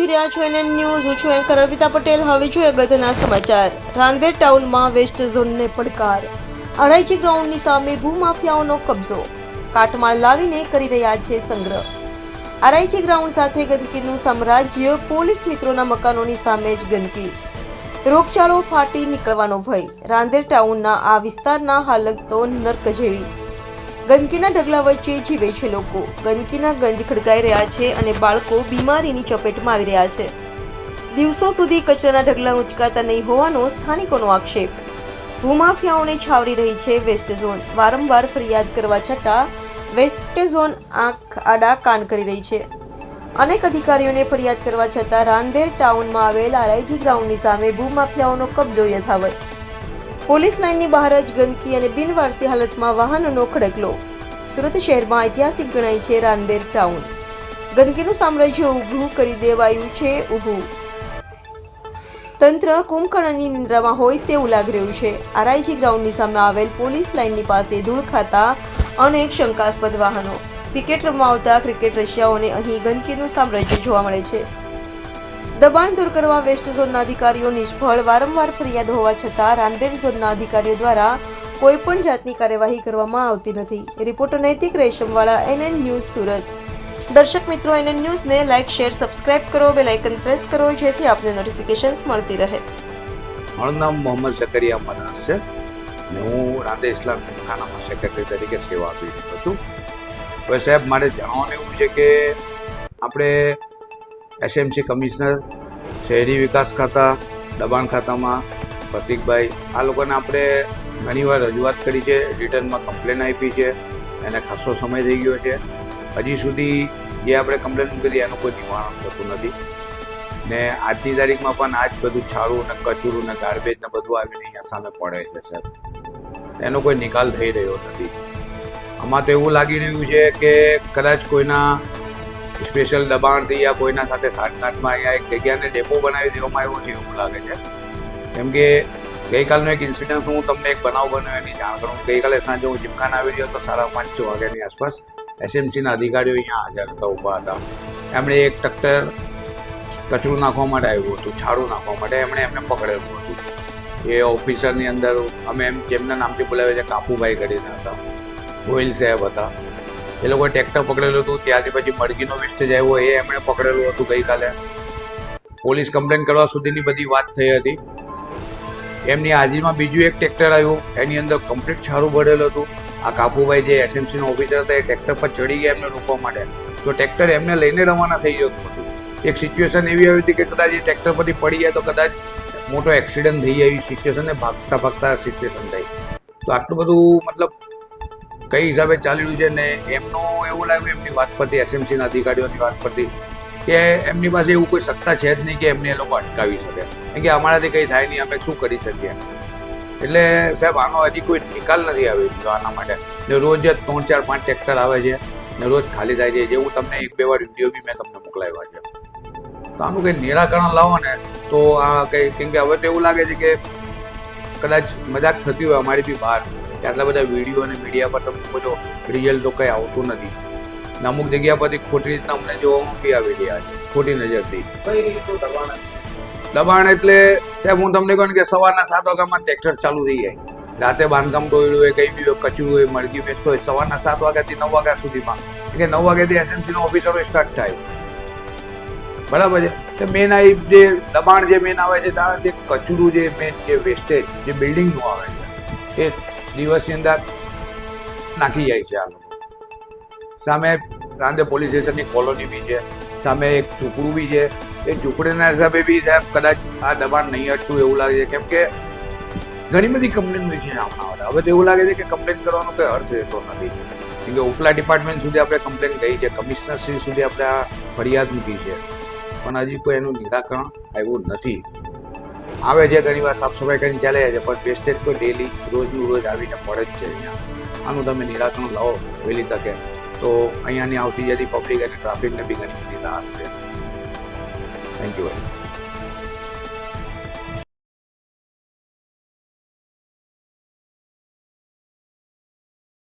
જોઈ રહ્યા છો એનએન ન્યૂઝ. હું છું એન્કર અર્પિતા પટેલ. હવે જોઈએ અગત્યના સમાચાર. રાંદેર ટાઉનમાં વેસ્ટ ઝોનને પડકાર. અરાઈજી ગ્રાઉન્ડની સામે ભૂમાફિયાઓનો કબજો. કાટમાળ લાવીને કરી રહ્યા છે સંગ્રહ. અરાઈજી ગ્રાઉન્ડ સાથે ગંદકીનું સામ્રાજ્ય. પોલીસ મિત્રોના મકાનોની સામે જ ગંદકી. રોગચાળો ફાટી નીકળવાનો ભય. રાંદેર ટાઉનના આ વિસ્તારના હાલત તો નર્ક જેવી. ગંદકીના ઢગલા વચ્ચે જીવે છે લોકો. ગંદકીના ગંજ ખડકાઈ રહ્યા છે અને બાળકો બીમારીની ચપેટમાં આવી રહ્યા છે. દિવસો સુધી કચરાના ઢગલા ઉંચકાતા નહીં હોવાનો સ્થાનિકોનો આક્ષેપ. ભૂમાફિયાઓને છાવરી રહી છે વેસ્ટ ઝોન. વારંવાર ફરિયાદ કરવા છતાં વેસ્ટ ઝોન આંખ આડા કાન કરી રહી છે. અનેક અધિકારીઓને ફરિયાદ કરવા છતાં રાંદેર ટાઉનમાં આવેલ આરઆઈજી ગ્રાઉન્ડની સામે ભૂમાફિયાઓનો કબજો યથાવત. પોલીસ લાઇનની બહાર જ ગંદકી અને બિનવારસી હાલતમાં વાહનોનો ખડકલો. સુરત શહેરમાં ઐતિહાસિક ગણાય છે રાંદેર ટાઉન. ગંદકીનું સામ્રાજ્ય ઊભું કરી દેવાયું છે ઊભું. તંત્ર કુંભકર્ણની નિંદ્રામાં હોય તેવું લાગી રહ્યું છે. આરઆઈજી ગ્રાઉન્ડની સામે આવેલ પોલીસ લાઇનની પાસે ધૂળ ખાતા અનેક શંકાસ્પદ વાહનો. ક્રિકેટ રમવા આવતા ક્રિકેટ રશિયાઓને અહીં ગંદકીનું સામ્રાજ્ય જોવા મળે છે. દબાણ દૂર કરવા વેસ્ટ ઝોનના અધિકારીઓ નિષ્ફળ. વારંવાર ફરિયાદ હોવા છતાં રાંદેર ઝોનના અધિકારીઓ દ્વારા કોઈ પણ જાતની કાર્યવાહી કરવામાં આવતી નથી. રિપોર્ટર નૈતિક રેશમવાળા, એનએન ન્યૂઝ, સુરત. દર્શક મિત્રો, એનએન ન્યૂઝને લાઇક, શેર, સબસ્ક્રાઇબ કરો, બેલ આઇકન પ્રેસ કરો જેથી આપને નોટિફિકેશન્સ મળતી રહે. મારું નામ મોહમ્મદ ઝકરિયા મનાસ છે અને હું રાંદેર ઇસ્લામિક ખાનામાં સેક્રેટરી તરીકે સેવા આપી રહ્યો છું. હવે સાહેબ, મારે જણાવવાનું એવું છે કે આપણે એસએમસી કમિશનર, શહેરી વિકાસ ખાતા, દબાણ ખાતામાં પ્રતિકભાઈ, આ લોકોને આપણે ઘણીવાર રજૂઆત કરી છે, રિટર્નમાં કમ્પ્લેન આપી છે. એને ખાસો સમય થઈ ગયો છે. હજી સુધી જે આપણે કમ્પ્લેન કરી એનું કોઈ નિવારણ થતું નથી. ને આજની તારીખમાં પણ આ જ બધું છાડું ને કચરું ને ગાર્બેજ ને બધું આવીને અહીંયા સામે પડે છે સાહેબ. એનો કોઈ નિકાલ થઈ રહ્યો નથી. આમાં તો એવું લાગી રહ્યું છે કે કદાચ કોઈના સ્પેશિયલ દબાણથી યા કોઈના સાથે સાઠગાંઠમાં અહીંયા એક જગ્યાને ડેપો બનાવી દેવામાં આવ્યો છે એવું લાગે છે. કેમ કે ગઈકાલનો એક ઇન્સિડન્ટ હું તમને એક બનાવ બન્યો એની જાણ કરું. ગઈકાલે સાંજે હું જીમખાના આવી રહ્યો તો 5:30-6 વાગ્યાની આસપાસ એસએમસીના અધિકારીઓ અહીંયા હાજર હતા, ઊભા હતા. એમણે એક ટ્રેક્ટર કચરું નાખવા માટે આવ્યું હતું, છાડું નાખવા માટે. એમને પકડેલું હતું. એ ઓફિસરની અંદર અમે જેમના નામથી બોલાવે છે કાફુભાઈ કરીને હતા, ગોહિલ સાહેબ હતા. એ લોકોએ ટ્રેક્ટર પકડેલું હતું. ત્યાંથી પછી મરઘીનો વેસ્ટેજ આવ્યો એ એમણે પકડેલું હતું ગઈકાલે. પોલીસ કમ્પ્લેન કરવા સુધીની બધી વાત થઈ હતી. એમની હાજરીમાં બીજું એક ટ્રેક્ટર આવ્યું, એની અંદર કમ્પ્લીટ છાડું ભરેલું હતું. આ કાફુભાઈ જે એસએમસીનો ઓફિસર હતા એ ટ્રેક્ટર પર ચડી ગયા એમને રોકવા માટે. તો ટ્રેક્ટર એમને લઈને રવાના થઈ જતું હતું. એક સિચ્યુએશન એવી આવી હતી કે કદાચ એ ટ્રેક્ટર પરથી પડી જાય તો કદાચ મોટો એક્સિડન્ટ થઈ જાય એવી સિચ્યુએશનને ભાગતા સિચ્યુએશન થઈ. તો આટલું બધું મતલબ કઈ હિસાબે ચાલી રહ્યું છે ને એમનું એવું લાગ્યું એમની વાત પરથી, એસએમસીના અધિકારીઓની વાત પરથી, કે એમની પાસે એવું કોઈ સત્તા છે જ નહીં કે એમને એ લોકો અટકાવી શકે. કેમ કે અમારાથી કંઈ થાય નહીં, અમે શું કરી શકીએ. એટલે સાહેબ, આનો હજી કોઈ નિકાલ નથી આવ્યો આના માટે. ને રોજ 3, 4, 5 ટ્રેક્ટર આવે છે ને રોજ ખાલી થાય છે. જે હું તમને 1-2 વાર વિડીયો બી મેં તમને મોકલાવ્યા છે. તો આનું કંઈ નિરાકરણ લાવો ને તો આ કંઈ, કેમ કે હવે તો એવું લાગે છે કે કદાચ મજાક થતી હોય અમારી બી બહાર કે આટલા બધા વિડીયો અને મીડિયા પર તમે કહો છો, રિઝલ્ટ તો કંઈ આવતું નથી. ને અમુક જગ્યા પરથી ખોટી રીતના અમને જોવામાં બી આવી રહ્યા છે, ખોટી નજરથી. કઈ રીતનું દબાણ એટલે સાહેબ હું તમને કહું કે સવારના 7 વાગ્યામાં ટ્રેક્ટર ચાલુ થઈ જાય. રાતે બાંધકામ ટોયડું હોય, કંઈ બી હોય, કચરું હોય, મરઘી વેચતો હોય, સવારના 7 વાગ્યાથી 9 વાગ્યા સુધીમાં, કે 9 વાગ્યાથી એસએમસીનો ઓફિસરો સ્ટાર્ટ થાય. બરાબર છે. તો મેન આ જે દબાણ જે મેન આવે છે, જે કચરું જે મેન જે વેસ્ટેજ જે બિલ્ડિંગનું આવે છે એ દિવસની અંદર નાખી જાય છે આ લોકો. સામે રાંદેર પોલીસ સ્ટેશનની કોલોની બી છે, સામે એક ઝૂંપડું બી છે. એ ઝૂંપડીના હિસાબે બી સાહેબ કદાચ આ દબાણ નહીં હટતું એવું લાગે છે. કેમ કે ઘણી બધી કમ્પ્લેન હોય છે આમના. હવે તો એવું લાગે છે કે કમ્પ્લેન કરવાનો કોઈ અર્થ રહેતો નથી. કેમ કે ઉપલા ડિપાર્ટમેન્ટ સુધી આપણે કમ્પ્લેન ગઈ છે, કમિશનરશ્રી સુધી આપણે આ ફરિયાદ મૂકી છે, પણ હજી કોઈ એનું નિરાકરણ આવ્યું નથી. આવે છે ઘણી વાર સાફ સફાઈ કરીને ચાલે છે, પણ વેસ્ટેજ તો ડેલી રોજનું રોજ આવીને પડે જ છે અહીંયા. આનું તમે નિરાકરણ લાવો વહેલી તકે તો અહીંયાની આવતી જતી પબ્લિક અને ટ્રાફિકને બી ઘણી બધી રાહત છે. Thank you.